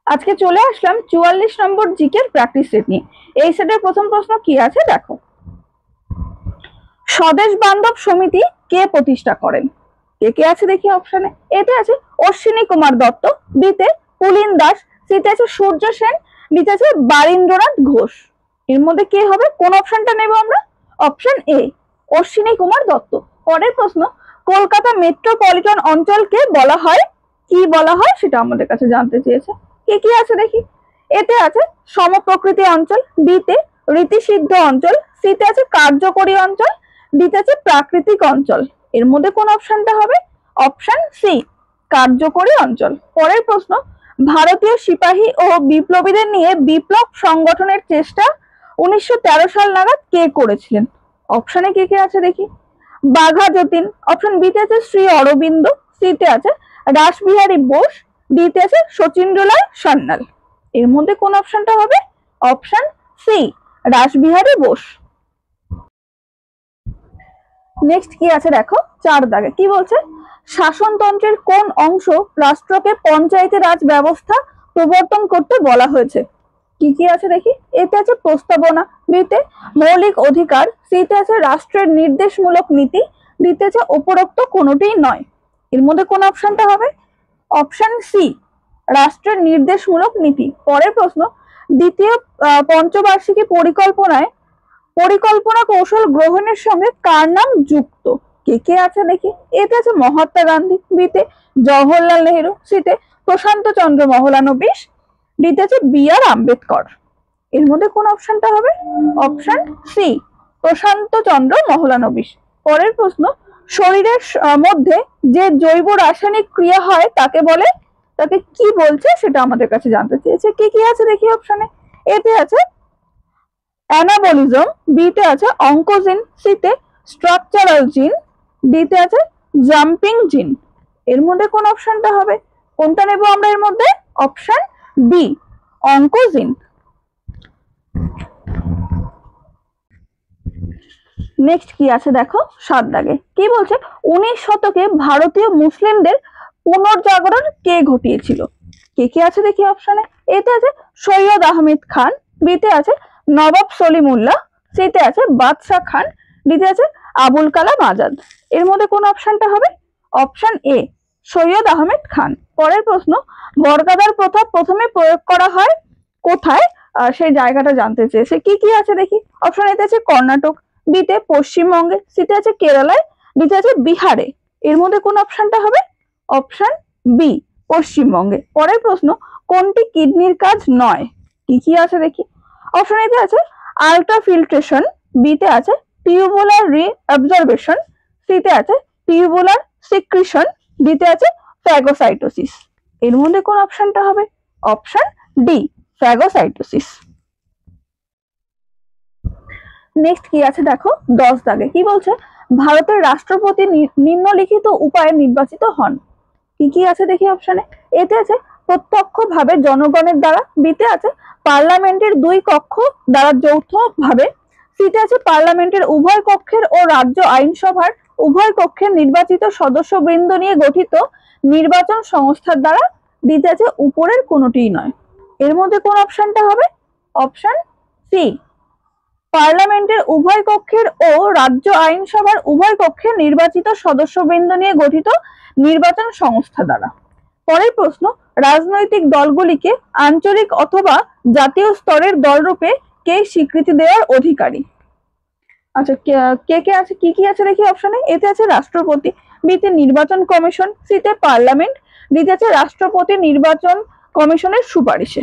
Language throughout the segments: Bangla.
আজকে চলে আসলাম 44 নম্বর জিকের প্র্যাকটিস সেট নিয়ে। এই সেটের প্রথম প্রশ্ন কি আছে দেখো। স্বদেশ বান্ধব সমিতি কে প্রতিষ্ঠা করেন? কে কে আছে দেখি অপশনে। এতে আছে অশ্বিনী কুমার দত্ত, বিতে পুলিন দাস, সিতে আছে সূর্য সেন, ডিতে আছে বারীন্দ্রনাথ ঘোষ। এর মধ্যে কে হবে? কোন অপশনটা নেব আমরা? Option A, Ashwini Kumar Dutta. পরের প্রশ্ন, কলকাতা মেট্রোপলিটন অঞ্চলকে বলা হয় কি বলা হয় সেটা আমাদের কাছে জানতে চেয়েছে। কি কি আছে দেখি। এতে আছে সমপ্রকৃতি অঞ্চল, বিতে রীতিসিদ্ধ অঞ্চল, সিতে আছে কার্যকরী অঞ্চল, ডিতে আছে প্রাকৃতিক অঞ্চল। এর মধ্যে কোন অপশনটা হবে? অপশন সি, কার্যকরী অঞ্চল। পরের প্রশ্ন, ভারতীয় সিপাহী ও বিপ্লবীদের নিয়ে বিপ্লব সংগঠনের চেষ্টা 1913 সাল নাগাদ কে করেছিলেন? অপশনে কে কে আছে দেখি। বাঘা যতীন, অপশন বিতে আছে শ্রী অরবিন্দ, সিতে আছে রাসবিহারী বোস, ডিতে আছে শচীন্দ্রলাল সান্যাল। এর মধ্যে কোন অপশনটা হবে? Option C, Rashbehari Bose. Next কি আছে দেখো 4 দাগে। কি বলছে? শাসনতন্ত্রের কোন অংশ রাষ্ট্রকে পঞ্চায়েতি রাজ ব্যবস্থা প্রবর্তন করতে বলা হয়েছে? কি কি আছে দেখি। এতে আছে প্রস্তাবনা, বিতে মৌলিক অধিকার, সিতে আছে রাষ্ট্রের নির্দেশমূলক নীতি, ডিতে আছে উপরোক্ত কোনোটিই নয়। এর মধ্যে কোন অপশনটা হবে? অপশন সি, রাষ্ট্রের নির্দেশমূলক নীতি। পরের প্রশ্ন, দ্বিতীয় পঞ্চবার্ষিকী পরিকল্পনা কৌশল গ্রহণের সঙ্গে কার নাম যুক্ত? কে কে আছে দেখি। এতে আছে মহাত্মা গান্ধী, বিতে জওহরলাল নেহেরু, সিতে প্রশান্ত চন্দ্র মহলানবিশ, ডিতে আছে বি আর আম্বেদকর। এর মধ্যে কোন অপশনটা হবে? অপশন সি, প্রশান্ত চন্দ্র মহলানবিশ। পরের প্রশ্ন, শরীরের মধ্যে যে জৈব রাসায়নিক ক্রিয়া হয় তাকে কি বলছে সেটা আমাদের কাছে জানতে চেয়েছে। কি কি আছে দেখি অপশনে। এতে আছে অ্যানাবলিজম, বিতে আছে অঙ্কোজিন, সিতে স্ট্রাকচারাল জিন, ডিতে আছে জাম্পিং জিন। এর মধ্যে কোন অপশনটা হবে? কোনটা নেব আমরা এর মধ্যে? Option B, oncogene. নেক্সট কি আছে দেখো 7 দাগে। কি বলছে? 19 শতকে ভারতীয় মুসলিমদের পুনর্জাগরণ কে ঘটিয়েছিল? কে কে আছে দেখি অপশনে। এতে আছে সৈয়দ আহমেদ খান, বিতে আছে নবাব সলিমুল্লাহ, সিতে আছে বাদশাহ খান, ডিতে আছে আবুল কালাম আজাদ। এর মধ্যে কোন অপশনটা হবে? অপশন এ, সৈয়দ আহমেদ খান। পরের প্রশ্ন, বর্গাদার প্রথা প্রথমে প্রয়োগ করা হয় কোথায়? সেই জায়গাটা জানতে চেয়েছে। কি কি আছে দেখি। অপশন এতে আছে কর্ণাটক, বিতে পশ্চিমবঙ্গে, সিতে আছে কেরালায়, ডিতে আছে বিহারে। এর মধ্যে কোন অপশনটা হবে? অপশন বি, পশ্চিমবঙ্গে। পরের প্রশ্ন, কোনটি কিডনির কাজ নয়? কি কি আছে দেখি। অপশন এতে আছে আলট্রাফিল্ট্রেশন, বিতে আছে টিউবুলার রিঅ্যাবজর্বেশন, সিতে আছে টিউবুলার সিক্রিশন, ডিতে আছে ফ্যাগোসাইটোসিস। এর মধ্যে কোন অপশনটা হবে? Option D, phagocytosis. নেক্সট কি আছে দেখো 10 দাগে। কি বলছে? ভারতের রাষ্ট্রপতি নিম্নলিখিত উপায়ে নির্বাচিত হন। কি কি আছে দেখি অপশনে। এতে আছে প্রত্যক্ষভাবে জনগণের দ্বারা, বিতে আছে পার্লামেন্টের 2 কক্ষ দ্বারা যৌথভাবে, সিতে আছে পার্লামেন্টের উভয় কক্ষের ও রাজ্য আইনসভার উভয় কক্ষের নির্বাচিত সদস্যবৃন্দ নিয়ে গঠিত নির্বাচন সংস্থার দ্বারা, ডিতে আছে উপরের কোনোটিই নয়। এর মধ্যে কোন অপশনটা হবে? অপশন সি, পার্লামেন্টের উভয় কক্ষের ও রাজ্য আইনসভার উভয় কক্ষের নির্বাচিত সদস্যবৃন্দ নিয়ে গঠিত নির্বাচন সংস্থা দ্বারা। পরের প্রশ্ন, রাজনৈতিক দলগুলিকে আঞ্চলিক অথবা জাতীয় স্তরের দলরূপে কে স্বীকৃতি দেওয়ার অধিকারী? আচ্ছা, কে কে আছে কি কি আছে দেখি অপশনে। এতে আছে রাষ্ট্রপতি, বিতে নির্বাচন কমিশন, সিতে পার্লামেন্ট, ডিতে আছে রাষ্ট্রপতি নির্বাচন কমিশনের সুপারিশে।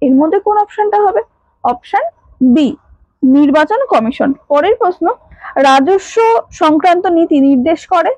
এর মধ্যে কোন অপশনটা হবে? অপশন বি, নির্বাচন কমিশন। পরের প্রশ্ন, রাজস্ব সংক্রান্ত নীতি নির্দেশ করে।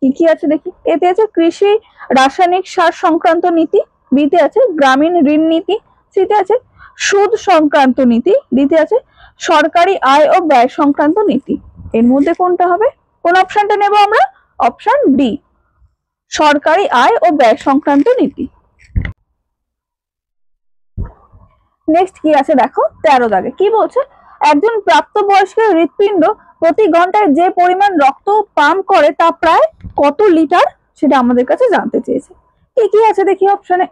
কি কি আছে দেখি। এতে আছে কৃষি রাসায়নিক সার সংক্রান্ত নীতি, বিতে আছে গ্রামীণ ঋণ নীতি, সিতে আছে সুদ সংক্রান্ত নীতি, ডিতে আছে সরকারি আয় ও ব্যয় সংক্রান্ত নীতি। এর মধ্যে কোনটা হবে? কোন অপশনটা নেব আমরা? অপশন ডি, সরকারি আয় ও ব্যয় সংক্রান্ত নীতি। নেক্সট কি আছে দেখো 13 দাগে। কি বলছে? একজন প্রাপ্তবয়স্কের হৃৎপিণ্ড প্রতি ঘন্টায় যে পরিমাণ রক্ত পাম্প করে তা প্রায় কত লিটার সেটা আমাদের কাছে জানতে চেয়েছে। কি কি আছে দেখি অপশনে।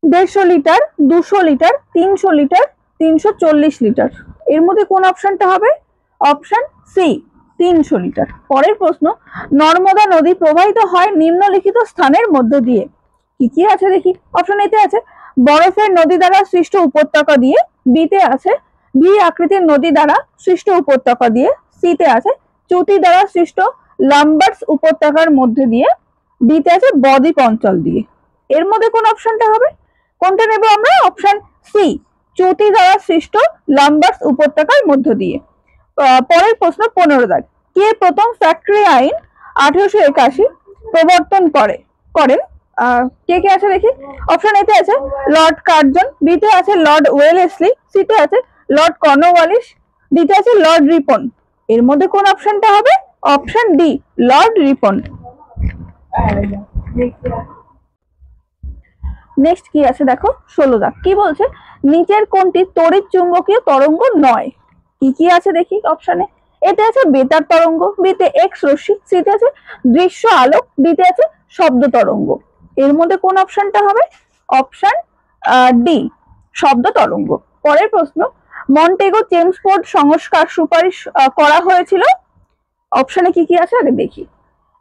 150 লিটার, 200 লিটার, 300 লিটার, 340 লিটার। এর মধ্যে কোন অপশনটা হবে? Option C 300 litre. পরের প্রশ্ন, নর্মদা নদী প্রবাহিত হয় নিম্নলিখিত স্থানের মধ্য দিয়ে। কি কি আছে দেখি। অপশন এতে আছে বরফের নদী দ্বারা সৃষ্ট উপত্যকা দিয়ে, বিতে আছে ভি আকৃতির নদী দ্বারা সৃষ্ট উপত্যকা দিয়ে, সিতে আছে চ্যুতি দ্বারা সৃষ্ট লাম্বার্স উপত্যকার মধ্যে দিয়ে, ডিতে আছে বদ্বীপ অঞ্চল দিয়ে। এর মধ্যে কোন অপশনটা হবে? কোনটা নেব আমরা? অপশন সি চ্যুতি দ্বারা সৃষ্ট লাম্বার্স উপত্যকার মধ্য দিয়ে। পরের প্রশ্ন 15 দাগ, কে প্রথম ফ্যাক্টরি আইন 1881 প্রবর্তন করেন? কে কে আছে দেখি। অপশন এতে আছে লর্ড কার্জন, বিতে আছে লর্ড ওয়েলেসলি, সিতে আছে লর্ড কর্নওয়ালিস, ডিতে আছে লর্ড রিপন। এর মধ্যে কোন অপশনটা হবে? Option D Lord Ripon. Next কি আছে দেখো 16 দাগ, কি বলছে নিচের কোনটি তড়িৎ চুম্বকীয় তরঙ্গ নয়? কি কি আছে দেখি অপশনে। এতে আছে বেতার তরঙ্গ, বিতে এক্স রশ্মি, সিতে আছে দৃশ্য আলোক, ডিতে আছে শব্দ তরঙ্গ। এর মধ্যে কোন অপশনটা হবে? অপশন ডি শব্দ তরঙ্গ। পরের প্রশ্ন, মন্টেগো চেমসফোর্ড সংস্কার সুপারিশ করা হয়েছিল। অপশনে কি কি আছে আগে দেখি।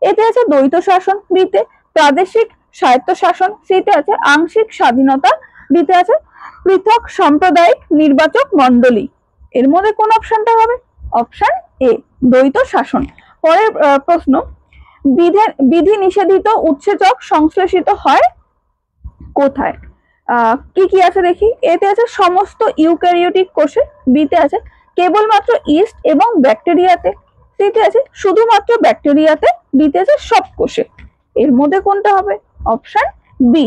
এতে আছে দ্বৈত শাসন, বিতে প্রাদেশিক স্বায়ত্ত শাসন, সিতে আছে আংশিক স্বাধীনতা, ডিতে আছে পৃথক সাম্প্রদায়িক নির্বাচক মণ্ডলী। এর মধ্যে কোন অপশনটা হবে? অপশন এ দ্বৈত শাসন। পরের প্রশ্ন, বিধি নিষেধিত উৎসেচক সংশ্লেষিত হয় কোথায়? কি কি আছে দেখি। এতে আছে সমস্ত ইউক্যারিওটিক কোষে, বিতে আছে কেবলমাত্র ইস্ট এবং ব্যাকটেরিয়াতে, সিতে আছে শুধুমাত্র ব্যাকটেরিয়াতে, ডিতে আছে সব কোষে। এর মধ্যে কোনটা হবে? অপশন বি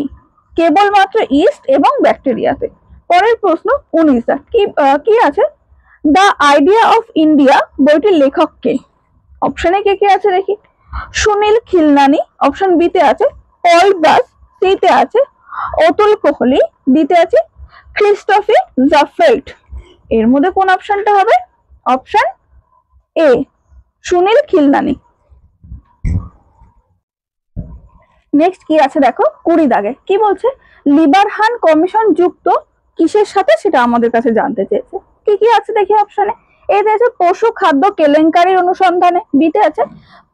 কেবলমাত্র ইস্ট এবং ব্যাকটেরিয়াতে। পরের প্রশ্ন 19 দা, কি আছে দ্য আইডিয়া অফ ইন্ডিয়া বইটির লেখক কে? অপশনে কে কে আছে দেখি। সুনীল খিলনানি, অপশন বিতে আছে পল ব্রাস, সিতে আছে অতুল কোহলি, ডিতে আছে ক্রিস্টোফি জাফেল্ট। এর মধ্যে কোন অপশনটা হবে? Option A Sunil Khilnani. Next কি আছে দেখো 20 দাগে, কি বলছে লিবারহান কমিশন যুক্ত কিসের সাথে সেটা আমাদের কাছে জানতে চেয়েছে। কি কি আছে দেখি অপশনে। এতে আছে পশু খাদ্য কেলেঙ্কারির অনুসন্ধানে, বিতে আছে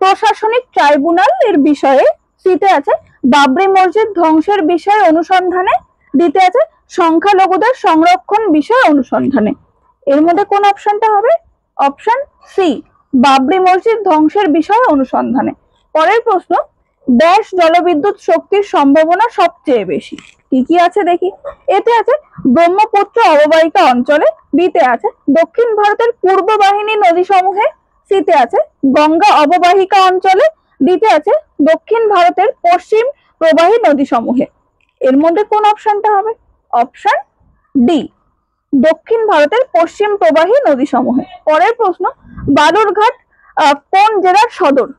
প্রশাসনিক ট্রাইব্যুনাল এর বিষয়ে, সিতে আছে বাবরি মসজিদ ধ্বংসের বিষয়ে অনুসন্ধানে, ডিতে আছে সংখ্যালঘুদের সংরক্ষণ বিষয়ে অনুসন্ধানে। এর মধ্যে কোন অপশনটা হবে? অপশন সি বাবরি মসজিদ ধ্বংসের বিষয়ে অনুসন্ধানে। পরের প্রশ্ন, ড্যাশ জলবিদ্যুৎ শক্তির সম্ভাবনা সবচেয়ে বেশি। কি কি আছে দেখি। এতে আছে ব্রহ্মপুত্র অববাহিকা অঞ্চলে, বিতে আছে দক্ষিণ ভারতের পূর্ব বাহিনী নদী সমূহে, সিতে আছে গঙ্গা অববাহিকা অঞ্চলে, ডিতে আছে দক্ষিণ ভারতের পশ্চিম প্রবাহী নদী সমূহে। এর মধ্যে কোন অপশনটা হবে? অপশন ডি দক্ষিণ ভারতের পশ্চিম প্রবাহী নদী সমূহে। পরের প্রশ্ন, বালুরঘাট কোন জেলার সদর?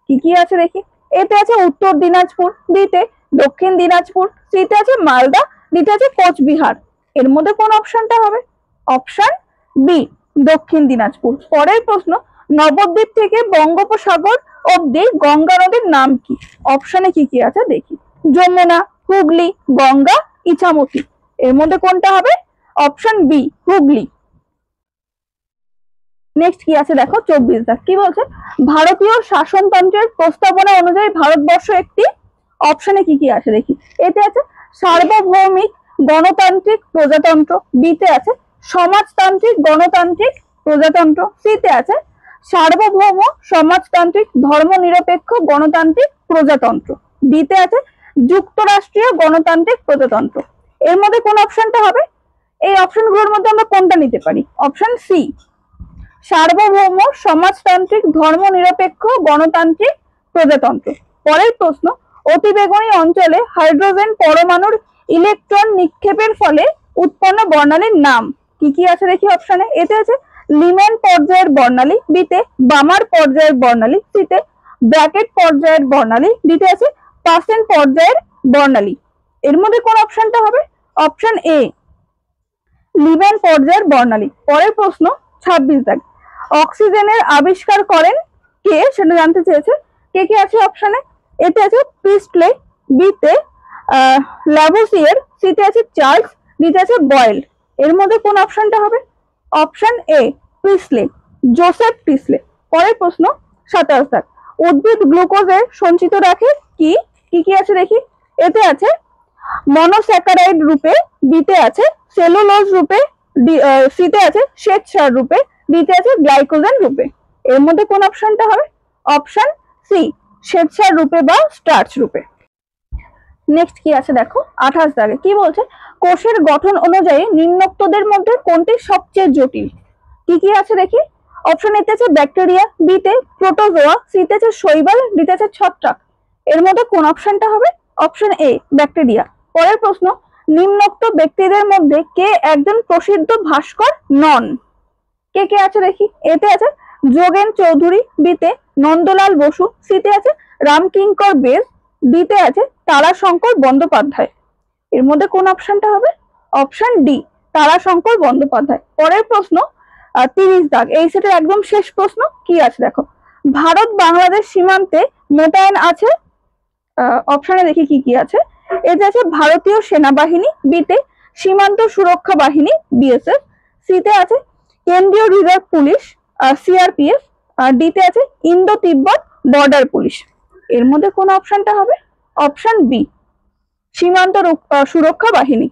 কি কি আছে দেখি। এতে আছে উত্তর দিনাজপুর, বিতে দক্ষিণ দিনাজপুর, সিতে আছে মালদা, ডিতে আছে কোচবিহার। এর মধ্যে কোন অপশনটা হবে? অপশন বি দক্ষিণ দিনাজপুর। পরের প্রশ্ন, নবদ্বীপ থেকে বঙ্গোপসাগর অব্দি গঙ্গা নদীর নাম কি? অপশনে কি কি আছে দেখি। যমুনা, হুগলি, গঙ্গা, ইছামতি। এর মধ্যে কোনটা হবে? Option B Hooghly. নেক্সট কি আছে দেখো 24 দাগ, কি বলছে ভারতীয় শাসনতন্ত্রের প্রস্তাবনা অনুযায়ী ভারতবর্ষ একটি। অপশনে কি কি আছে দেখি। এতে আছে সার্বভৌমিক গণতান্ত্রিক প্রজাতন্ত্র, বিতে আছে সমাজতান্ত্রিক গণতান্ত্রিক প্রজাতন্ত্র, সিতে আছে সার্বভৌম সমাজতান্ত্রিক ধর্মনিরপেক্ষ গণতান্ত্রিক প্রজাতন্ত্র, ডিতে আছে যুক্তরাষ্ট্রীয় গণতান্ত্রিক প্রজাতন্ত্র। এর মধ্যে কোন অপশনটা হবে? এই অপশনগুলোর মধ্যে আমরা কোনটা নিতে পারি? অপশন সি সার্বভৌম সমাজতান্ত্রিক ধর্মনিরপেক্ষ গণতান্ত্রিক প্রজাতন্ত্র। পরের প্রশ্ন, অতিবেগুনি অঞ্চলে হাইড্রোজেন পরমাণুর ইলেকট্রন নিক্ষেপের ফলে উৎপন্ন বর্ণালীর নাম। কি কি আছে দেখি অপশনে। এতে আছে লিম্যান পর্যায়ের বর্ণালী, বিতে বামার পর্যায়ের বর্ণালী, সিতে ব্র্যাকেট পর্যায়ের বর্ণালী, ডিতে আছে পাসেন পর্যায়ের বর্ণালী। এর মধ্যে কোন অপশনটা হবে? অপশন এ লিম্যান পর্যায়ের বর্ণালী। পরের প্রশ্ন 26 দাগ, অক্সিজেনের আবিষ্কার করেন কে সেটা জানতে চেয়েছে। কে কে আছে অপশনে। এতে আছে প্রিস্টলে, বিতে ল্যাভোসিয়ার, সিতে আছে চার্লস, ডিতে আছে বয়েল। এর মধ্যে কোন অপশনটা হবে? Option A Priestley, Joseph Priestley. পরের প্রশ্ন 27 দাগ, উদ্ভিদ গ্লুকোজের সঞ্চিত রাখে কি? কি কি আছে দেখি। এতে আছে মনোস্যাকারাইড রূপে, বিতে আছে সেলুলোজ রূপে, সিতে আছে শ্বেতসার রূপে, ডিতে আছে গ্লাইকোজেন রূপে। এর মধ্যে কোন অপশনটা হবে? অপশন সি শ্বেতসার রূপে বা স্টার্চ রূপে। নেক্সট কি আছে দেখো 28 দাগে, কি বলছে? কোষের গঠন অনুযায়ী নিম্নোক্তদের মধ্যে কোনটি সবচেয়ে জটিল? কি কি আছে দেখি। অপশন এতে আছে ব্যাকটেরিয়া, বিতে প্রোটোজোয়া, সিতে আছে শৈবাল, ডিতে আছে ছত্রাক। এর মধ্যে কোন অপশনটা হবে? অপশন এ ব্যাকটেরিয়া। পরের প্রশ্ন, নিম্নোক্ত ব্যক্তিদের মধ্যে কে একজন প্রসিদ্ধ ভাস্কর নন? কে কে আছে দেখি। এতে আছে যোগেন চৌধুরী, বিতে নন্দলাল বসু, সিতে আছে রামকিঙ্কর বেদ, ডিতে আছে তারাশঙ্কর বন্দ্যোপাধ্যায়। এর মধ্যে কোন অপশনটা হবে? Option D Tarashankar Bandyopadhyay. পরের প্রশ্ন 30 দাগ, এই সেটের একদম শেষ প্রশ্ন। কি আছে দেখো, ভারত বাংলাদেশ সীমান্তে মোতায়েন আছে, অপশনে দেখি কি কি আছে। এতে আছে ভারতীয় সেনাবাহিনী, বিতে সীমান্ত সুরক্ষা বাহিনী বিএসএফ, সিতে আছে কেন্দ্রীয় রিজার্ভ পুলিশ সিআরপিএফ, ডিতে আছে ইন্দো তিব্বত বর্ডার পুলিশ। এর মধ্যে কোন অপশনটা হবে? অপশন বি সীমান্ত সুরক্ষা বাহিনী।